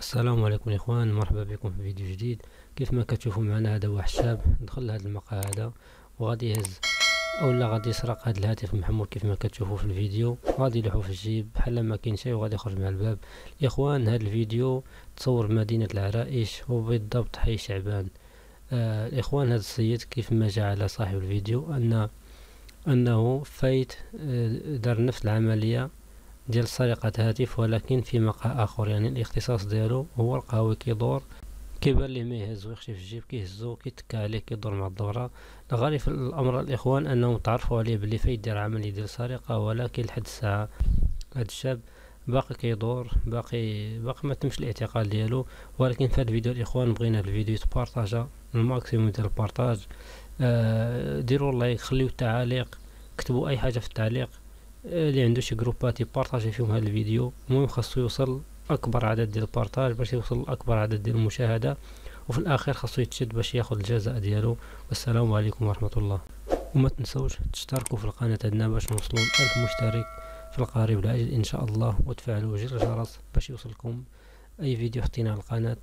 السلام عليكم الاخوان، مرحبا بكم في فيديو جديد. كيف ما كتشوفوا معنا هذا واحد الشاب دخل لهذا المقهى هذا وغادي يهز اولا غادي يسرق هذا الهاتف المحمول كيف ما كتشوفوا في الفيديو، غادي يلوحو في الجيب بحال ما كاين شيء وغادي يخرج من الباب. الاخوان هذا الفيديو تصور في مدينة العرائش وبالضبط حي شعبان. الاخوان هذا السيد كيف ما جاء على صاحب الفيديو انه فايت دار نفس العملية ديال سرقة هاتف، ولكن في مقهى اخر. يعني الاختصاص ديالو هو القهوي كيدور كيبان ليه ما يهز ويخشي في الجيب، كيهزو كيتكا عليه كيدور مع الدورة. الغريب في الامر الاخوان انهم تعرفوا عليه بلي فايت دير عملية ديال سرقة، ولكن لحد الساعة هاد الشاب باقي كيدور، باقي ما تمش الاعتقال ديالو. ولكن في هاد الفيديو الاخوان بغينا الفيديو يتبارطاجا الماكسيموم ديال البارطاج. ديروا لايك، خليو التعاليق، كتبوا اي حاجة في التعليق. اللي عنده شي جروبات يبارطاجي فيهم هذا الفيديو. المهم خاصو يوصل اكبر عدد ديال البارطاج باش يوصل اكبر عدد ديال المشاهده، وفي الاخير خاصو يتشد باش ياخذ الجزاء ديالو. والسلام عليكم ورحمه الله. وما تنسوش تشتركوا في القناه عندنا باش نوصلوا 1000 مشترك في القريب العاجل ان شاء الله، وتفعلوا زر الجرس باش يوصلكم اي فيديو حطينا على القناه.